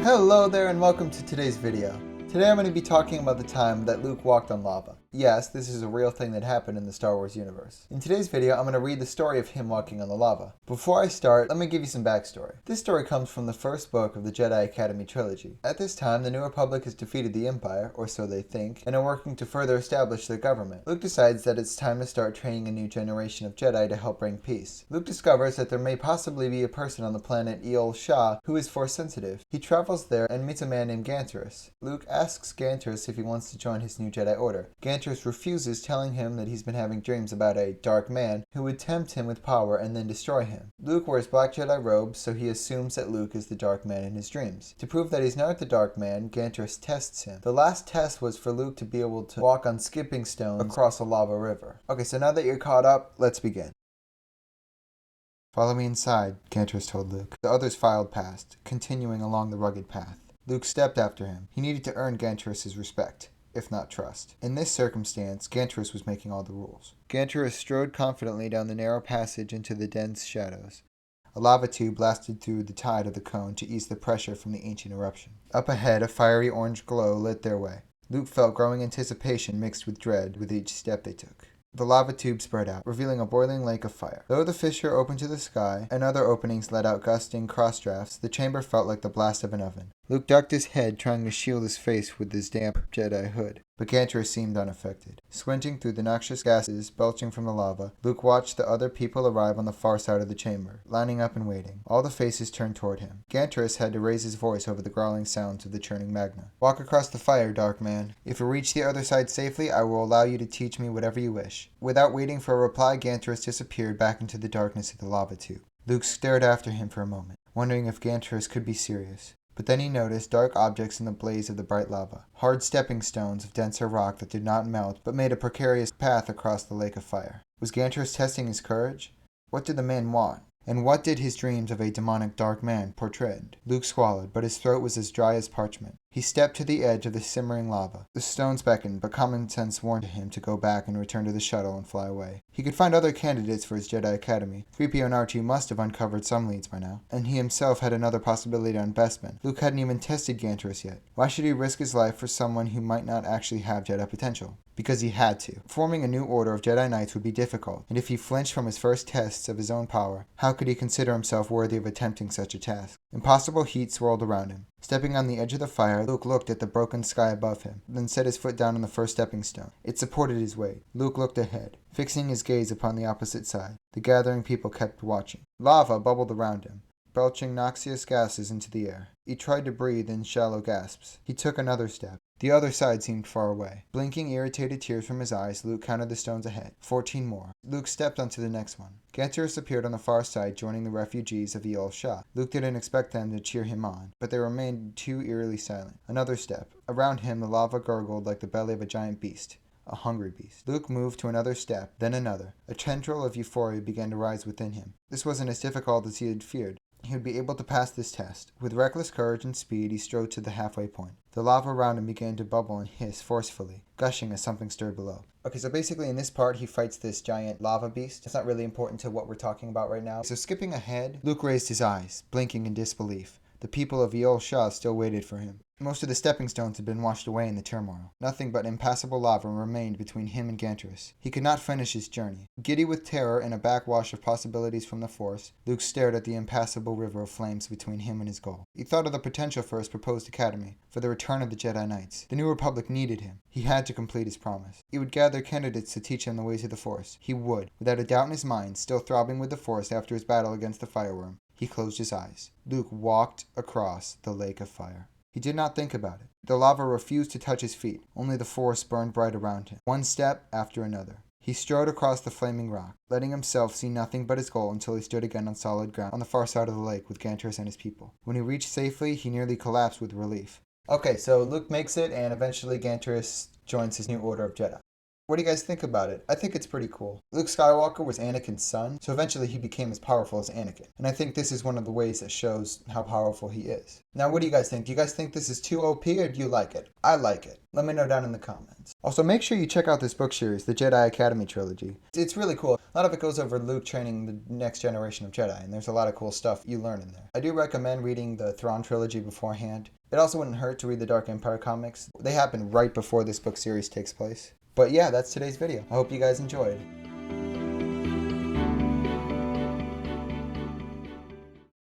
Hello there and welcome to today's video. Today I'm going to be talking about the time that Luke walked on lava. Yes, this is a real thing that happened in the Star Wars universe. In today's video, I'm going to read the story of him walking on the lava. Before I start, let me give you some backstory. This story comes from the first book of the Jedi Academy trilogy. At this time, the New Republic has defeated the Empire, or so they think, and are working to further establish their government. Luke decides that it's time to start training a new generation of Jedi to help bring peace. Luke discovers that there may possibly be a person on the planet Eol Shah who is Force sensitive. He travels there and meets a man named Ganterus. Luke asks Ganterus if he wants to join his new Jedi Order. Ganterus refuses, telling him that he's been having dreams about a dark man who would tempt him with power and then destroy him. Luke wears black Jedi robes, so he assumes that Luke is the dark man in his dreams. To prove that he's not the dark man, Ganterus tests him. The last test was for Luke to be able to walk on skipping stones across a lava river. Okay, so now that you're caught up, let's begin. "Follow me inside," Ganterus told Luke. The others filed past, continuing along the rugged path. Luke stepped after him. He needed to earn Ganterus' respect, if not trust. In this circumstance, Ganterus was making all the rules. Ganterus strode confidently down the narrow passage into the dense shadows. A lava tube blasted through the tide of the cone to ease the pressure from the ancient eruption. Up ahead, a fiery orange glow lit their way. Luke felt growing anticipation mixed with dread with each step they took. The lava tube spread out, revealing a boiling lake of fire. Though the fissure opened to the sky, and other openings let out gusting cross drafts, the chamber felt like the blast of an oven. Luke ducked his head, trying to shield his face with his damp Jedi hood. But Ganterus seemed unaffected. Squinting through the noxious gases belching from the lava, Luke watched the other people arrive on the far side of the chamber, lining up and waiting. All the faces turned toward him. Ganterus had to raise his voice over the growling sounds of the churning magma. "Walk across the fire, dark man. If you reach the other side safely, I will allow you to teach me whatever you wish." Without waiting for a reply, Ganterus disappeared back into the darkness of the lava tube. Luke stared after him for a moment, wondering if Ganterus could be serious. But then he noticed dark objects in the blaze of the bright lava, hard stepping stones of denser rock that did not melt but made a precarious path across the lake of fire. Was Ganterus testing his courage? What did the man want? And what did his dreams of a demonic dark man portray? Luke swallowed, but his throat was as dry as parchment. He stepped to the edge of the simmering lava. The stones beckoned, but common sense warned him to go back and return to the shuttle and fly away. He could find other candidates for his Jedi Academy. 3PO and R2 must have uncovered some leads by now. And he himself had another possibility on Bespin. Luke hadn't even tested Ganterus yet. Why should he risk his life for someone who might not actually have Jedi potential? Because he had to. Forming a new order of Jedi Knights would be difficult, and if he flinched from his first tests of his own power, how could he consider himself worthy of attempting such a task? Impossible heat swirled around him. Stepping on the edge of the fire, Luke looked at the broken sky above him, then set his foot down on the first stepping stone. It supported his weight. Luke looked ahead, fixing his gaze upon the opposite side. The gathering people kept watching. Lava bubbled around him, belching noxious gases into the air. He tried to breathe in shallow gasps. He took another step. The other side seemed far away. Blinking irritated tears from his eyes, Luke counted the stones ahead. 14 more. Luke stepped onto the next one. Ganterus appeared on the far side, joining the refugees of Eol Shah. Luke didn't expect them to cheer him on, but they remained too eerily silent. Another step. Around him, the lava gurgled like the belly of a giant beast. A hungry beast. Luke moved to another step, then another. A tendril of euphoria began to rise within him. This wasn't as difficult as he had feared. He would be able to pass this test. With reckless courage and speed, he strode to the halfway point. The lava around him began to bubble and hiss forcefully, gushing as something stirred below. Okay, so basically in this part, he fights this giant lava beast. It's not really important to what we're talking about right now. So skipping ahead, Luke raised his eyes, blinking in disbelief. The people of Eol Shah still waited for him. Most of the stepping stones had been washed away in the turmoil. Nothing but impassable lava remained between him and Ganterus. He could not finish his journey. Giddy with terror and a backwash of possibilities from the Force, Luke stared at the impassable river of flames between him and his goal. He thought of the potential for his proposed academy, for the return of the Jedi Knights. The New Republic needed him. He had to complete his promise. He would gather candidates to teach him the ways of the Force. He would, without a doubt in his mind, still throbbing with the Force after his battle against the Fireworm. He closed his eyes. Luke walked across the lake of fire. He did not think about it. The lava refused to touch his feet. Only the Force burned bright around him. One step after another. He strode across the flaming rock, letting himself see nothing but his goal until he stood again on solid ground on the far side of the lake with Ganterus and his people. When he reached safely, he nearly collapsed with relief. Okay, so Luke makes it, and eventually Ganterus joins his new order of Jedi. What do you guys think about it? I think it's pretty cool. Luke Skywalker was Anakin's son, so eventually he became as powerful as Anakin. And I think this is one of the ways that shows how powerful he is. Now, what do you guys think? Do you guys think this is too OP or do you like it? I like it. Let me know down in the comments. Also, make sure you check out this book series, the Jedi Academy trilogy. It's really cool. A lot of it goes over Luke training the next generation of Jedi, and there's a lot of cool stuff you learn in there. I do recommend reading the Thrawn trilogy beforehand. It also wouldn't hurt to read the Dark Empire comics. They happen right before this book series takes place. But yeah, that's today's video. I hope you guys enjoyed.